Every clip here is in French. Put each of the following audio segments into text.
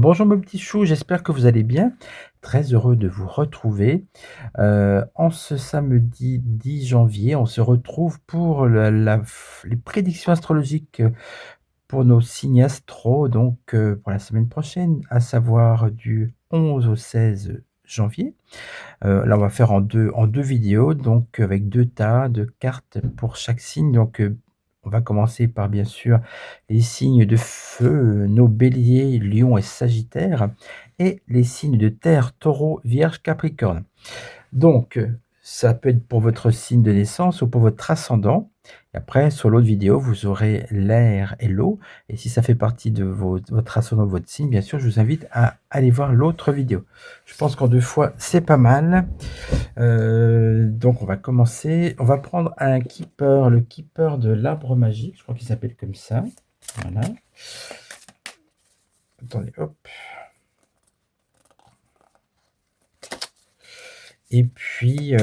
Bonjour mes petits choux, j'espère que vous allez bien. Très heureux de vous retrouver. En ce samedi 10 janvier, on se retrouve pour les prédictions astrologiques pour nos signes astro, donc pour la semaine prochaine, à savoir du 11 au 16 janvier. Là, on va faire en deux vidéos, donc avec 2 tas de cartes pour chaque signe. Donc, on va commencer par, bien sûr, les signes de feu, nos béliers, lions et sagittaires, et les signes de terre, taureau, vierge, capricorne. Donc, ça peut être pour votre signe de naissance ou pour votre ascendant. Et après, sur l'autre vidéo, vous aurez l'air et l'eau. Et si ça fait partie de votre ascendant, votre signe, bien sûr, je vous invite à aller voir l'autre vidéo. Je pense qu'en 2 fois, c'est pas mal. Donc on va commencer. On va prendre un keeper, le keeper de l'arbre magique. Je crois qu'il s'appelle comme ça. Voilà. Attendez, hop. Et puis,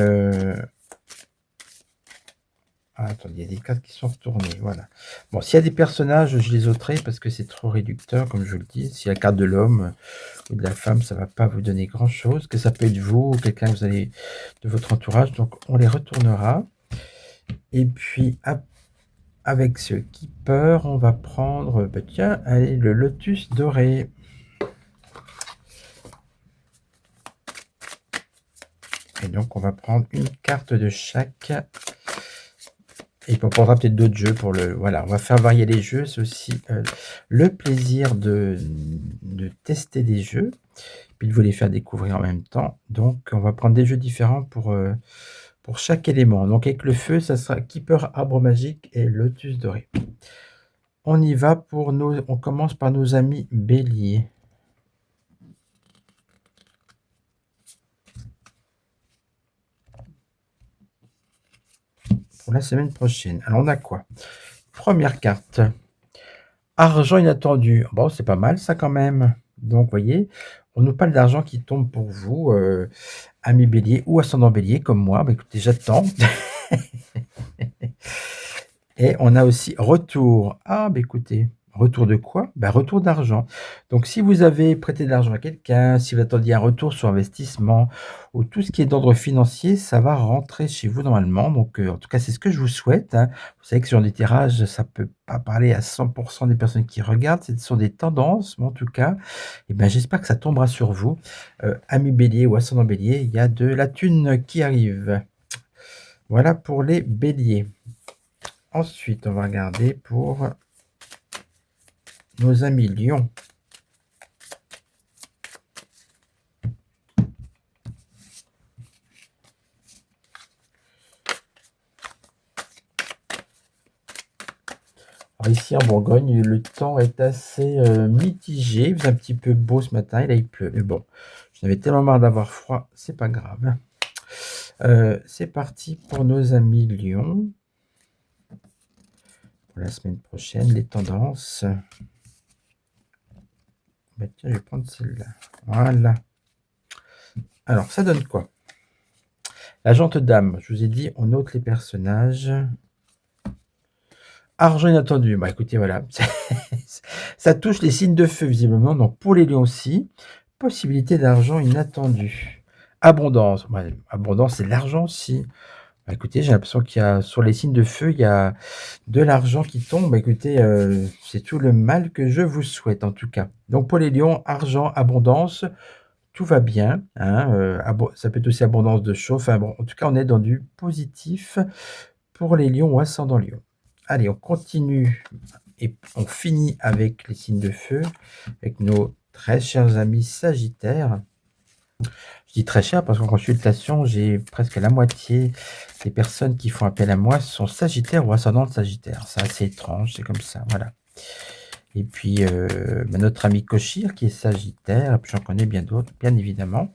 attendez, il y a des cartes qui sont retournées. Voilà. Bon, s'il y a des personnages, je les ôterai parce que c'est trop réducteur, comme je vous le dis. Si la carte de l'homme ou de la femme, ça ne va pas vous donner grand-chose. Que ça peut être vous ou quelqu'un que vous allez de votre entourage. Donc, on les retournera. Et puis, avec ce keeper, on va prendre, bah tiens, allez, le lotus doré. Et donc, on va prendre une carte de chaque. Et on prendra peut-être d'autres jeux pour le... Voilà, on va faire varier les jeux. C'est aussi le plaisir de tester des jeux, puis de vous les faire découvrir en même temps. Donc, on va prendre des jeux différents pour chaque élément. Donc, avec le feu, ça sera keeper, arbre magique et lotus doré. On y va pour nos... On commence par nos amis béliers. Pour la semaine prochaine. Alors, on a quoi? Première carte. Argent inattendu. Bon, c'est pas mal ça quand même. Donc, vous voyez, on nous parle d'argent qui tombe pour vous, amis bélier ou ascendant bélier comme moi. Bah, écoutez, j'attends. Et on a aussi retour. Ah, bah écoutez, retour de quoi? Bah, retour d'argent. Donc, si vous avez prêté de l'argent à quelqu'un, si vous attendiez un retour sur investissement ou tout ce qui est d'ordre financier, ça va rentrer chez vous normalement. Donc, en tout cas, c'est ce que je vous souhaite, hein. Vous savez que sur des tirages, ça peut pas parler à 100% des personnes qui regardent. Ce sont des tendances, mais en tout cas, eh ben, j'espère que ça tombera sur vous. Amis bélier ou ascendant bélier, il y a de la thune qui arrive. Voilà pour les béliers. Ensuite, on va regarder pour nos amis lions. Alors ici en Bourgogne, le temps est assez mitigé. Il faisait un petit peu beau ce matin et là il pleut. Mais bon, j'en avais tellement marre d'avoir froid, c'est pas grave. C'est parti pour nos amis lions. Pour la semaine prochaine, les tendances. Bah, tiens, je vais prendre celle-là. Voilà. Alors, ça donne quoi? La jante dame, je vous ai dit, on note les personnages. Argent inattendu, bah écoutez, voilà. Ça touche les signes de feu, visiblement. Donc, pour les lions aussi, possibilité d'argent inattendu. Abondance, ouais, abondance, c'est de l'argent aussi. Bah, écoutez, j'ai l'impression qu'il y a, sur les signes de feu, il y a de l'argent qui tombe. Bah, écoutez, c'est tout le mal que je vous souhaite, en tout cas. Donc, pour les lions, argent, abondance, tout va bien, hein, ça peut être aussi abondance de chaud. Enfin bon, en tout cas, on est dans du positif pour les lions ou ascendant lion. Allez, on continue et on finit avec les signes de feu, avec nos très chers amis sagittaires. Je dis très cher parce qu'en consultation, j'ai presque la moitié des personnes qui font appel à moi sont sagittaires ou ascendant de sagittaire. C'est assez étrange, c'est comme ça, voilà. Et puis, notre ami Kochir qui est Sagittaire, et puis j'en connais bien d'autres, bien évidemment.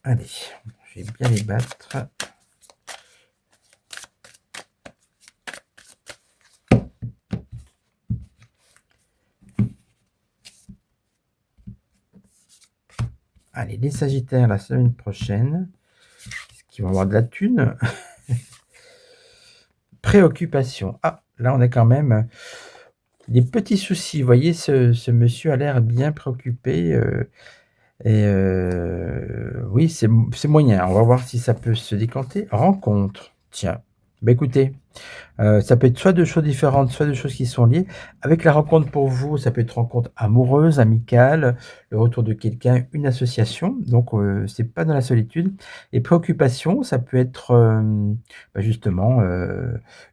Allez, je vais bien les battre. Allez, les Sagittaires la semaine prochaine, qui vont avoir de la thune. Préoccupation. Ah, là on a quand même des petits soucis. Vous voyez, ce monsieur a l'air bien préoccupé. Oui, c'est moyen. On va voir si ça peut se décanter. Rencontre. Tiens. Bah écoutez, ça peut être soit deux choses différentes, soit deux choses qui sont liées. Avec la rencontre pour vous, ça peut être rencontre amoureuse, amicale, le retour de quelqu'un, une association. Donc, c'est pas dans la solitude. Et préoccupation, ça peut être justement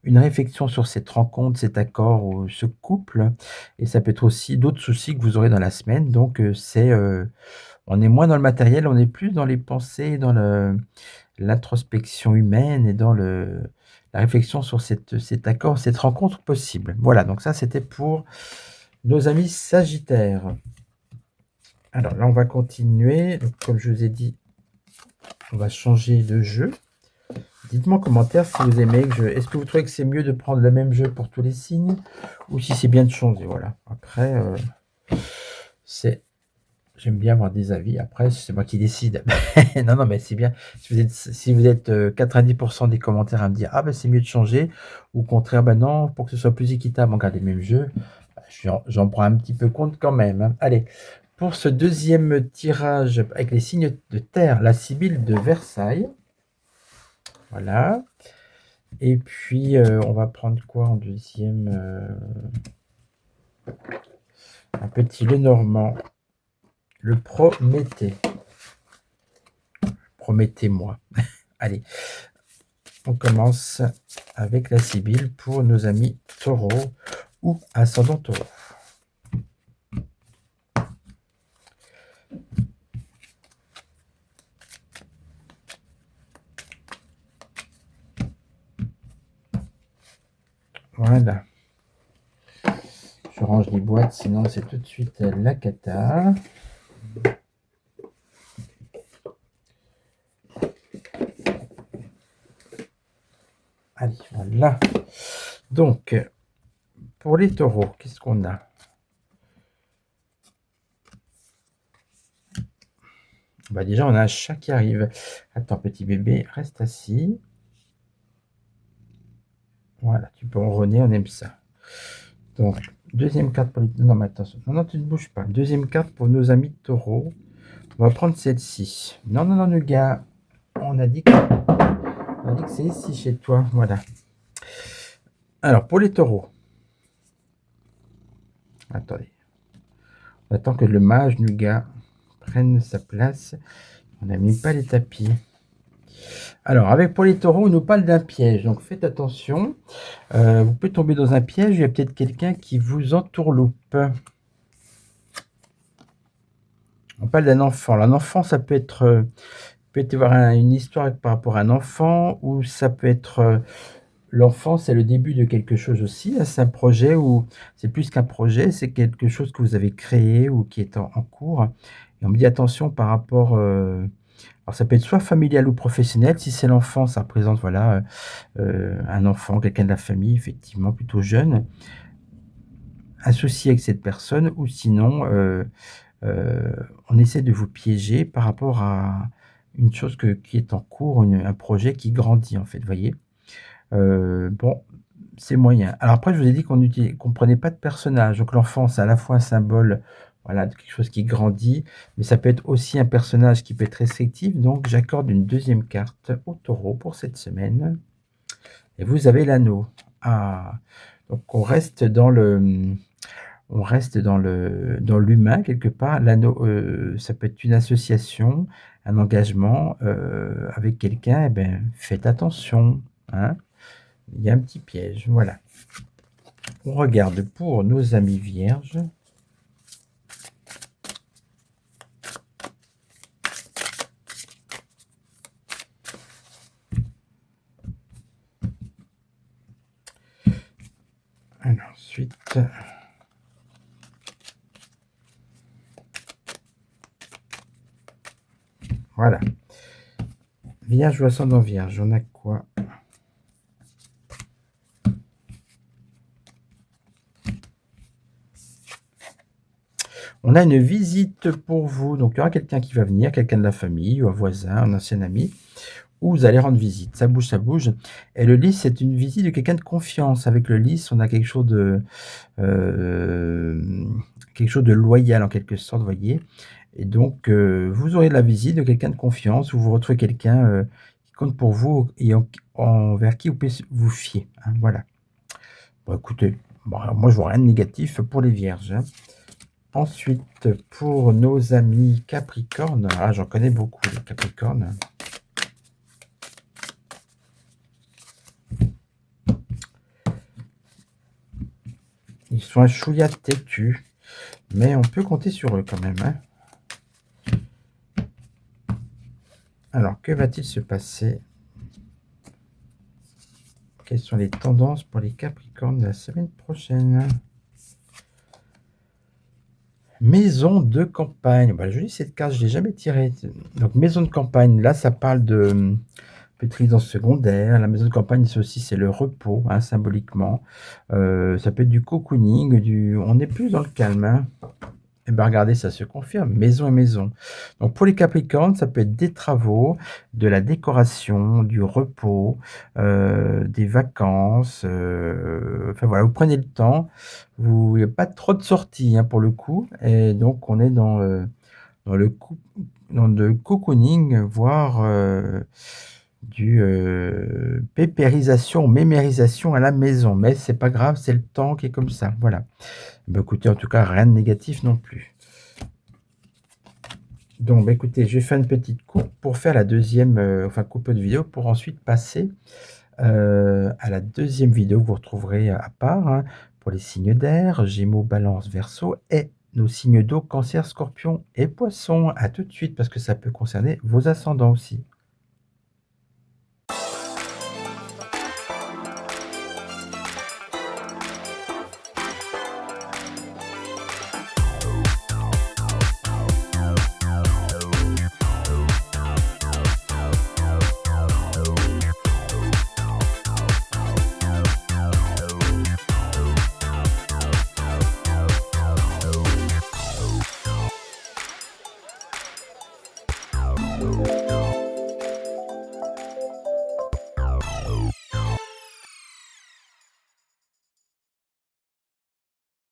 une réflexion sur cette rencontre, cet accord ou ce couple. Et ça peut être aussi d'autres soucis que vous aurez dans la semaine. Donc, on est moins dans le matériel, on est plus dans les pensées, dans l'introspection humaine et dans la réflexion sur cet accord, cette rencontre possible. Voilà, donc ça, c'était pour nos amis Sagittaires. Alors là, on va continuer. Donc, comme je vous ai dit, on va changer de jeu. Dites-moi en commentaire si vous aimez que est-ce que vous trouvez que c'est mieux de prendre le même jeu pour tous les signes ou si c'est bien de changer. Voilà. Après, j'aime bien avoir des avis. Après, c'est moi qui décide. Non, non, mais c'est bien. Si vous êtes 90% des commentaires à me dire, ah ben c'est mieux de changer, ou au contraire, ben non, pour que ce soit plus équitable, on garde les mêmes jeux, j'en prends un petit peu compte quand même, hein. Allez, pour ce deuxième tirage avec les signes de terre, la Sibylle de Versailles. Voilà. Et puis, on va prendre quoi en deuxième un petit Lenormand. Le Prométhée. Promettez-moi. Allez, on commence avec la Sibylle pour nos amis taureaux ou ascendant taureau. Voilà. Je range les boîtes, sinon c'est tout de suite la cata. Allez, voilà. Donc, pour les taureaux, qu'est-ce qu'on a? Bah déjà, on a un chat qui arrive. Attends, petit bébé, reste assis. Voilà, tu peux ronronner, on aime ça. Donc, deuxième carte pour les... Non, mais attention. Non, non, tu ne bouges pas. Deuxième carte pour nos amis taureaux. On va prendre celle-ci. Non, non, non, le gars. On a dit que c'est ici chez toi. Voilà. Alors, pour les taureaux. Attendez. On attend que le mage Nuga prenne sa place. On n'a mis pas les tapis. Alors, pour les taureaux, on nous parle d'un piège. Donc, faites attention. Vous pouvez tomber dans un piège. Il y a peut-être quelqu'un qui vous entourloupe. On parle d'un enfant. Un enfant, ça peut être... peut y avoir une histoire par rapport à un enfant, ou ça peut être... l'enfant, c'est le début de quelque chose aussi. C'est un projet, ou c'est plus qu'un projet, c'est quelque chose que vous avez créé ou qui est en cours. Et on me dit attention par rapport... alors ça peut être soit familial ou professionnel. Si c'est l'enfant, ça représente voilà, un enfant, quelqu'un de la famille, effectivement, plutôt jeune, associé avec cette personne, ou sinon, on essaie de vous piéger par rapport à une chose qui est en cours, un projet qui grandit, en fait, vous voyez. Bon, c'est moyen. Alors après, je vous ai dit qu'on ne prenait pas de personnage. Donc l'enfant, c'est à la fois un symbole, voilà, de quelque chose qui grandit, mais ça peut être aussi un personnage qui peut être restrictif. Donc j'accorde une deuxième carte au taureau pour cette semaine. Et vous avez l'anneau. Ah, donc on reste dans l'humain quelque part. L'anneau, ça peut être une association, un engagement avec quelqu'un. Eh ben, faites attention, hein. Il y a un petit piège, voilà. On regarde pour nos amis vierges. Alors ensuite voilà. Vierge ou ascendant Vierge, on a quoi? On a une visite pour vous, donc il y aura quelqu'un qui va venir, quelqu'un de la famille ou un voisin, un ancien ami, ou vous allez rendre visite. Ça bouge et le lys, c'est une visite de quelqu'un de confiance. Avec le lys, on a quelque chose de loyal en quelque sorte, vous voyez? Et donc vous aurez la visite de quelqu'un de confiance, où vous retrouvez quelqu'un, qui compte pour vous et envers qui vous pouvez vous fier, hein, voilà. Bon écoutez, bon alors moi je vois rien de négatif pour les vierges, hein. Ensuite, pour nos amis Capricorne, ah j'en connais beaucoup les Capricornes. Ils sont un chouïa têtus, mais on peut compter sur eux quand même, hein. Alors que va-t-il se passer? Quelles sont les tendances pour les Capricornes de la semaine prochaine? Maison de campagne, bah, jolie cette carte, je l'ai jamais tirée. Donc maison de campagne, là ça parle de, petite résidence secondaire. La maison de campagne, c'est aussi c'est le repos, hein, symboliquement. Ça peut être du cocooning, on est plus dans le calme, hein. Et bah, regardez, ça se confirme, maison et maison. Donc pour les Capricornes, ça peut être des travaux, de la décoration, du repos, des vacances, enfin voilà, vous prenez le temps, il y a pas trop de sorties, hein, pour le coup et donc on est dans le coo dans le cocooning, voire, pépérisation, mémérisation à la maison, mais c'est pas grave, c'est le temps qui est comme ça, voilà. Bah, écoutez, en tout cas, rien de négatif non plus. Donc, bah, écoutez, je vais faire une petite coupe pour faire la deuxième, enfin coupe de vidéo pour ensuite passer, à la deuxième vidéo que vous retrouverez à part, hein, pour les signes d'air, Gémeaux, Balance, Verseau et nos signes d'eau, Cancer, Scorpion et Poisson. À tout de suite parce que ça peut concerner vos ascendants aussi.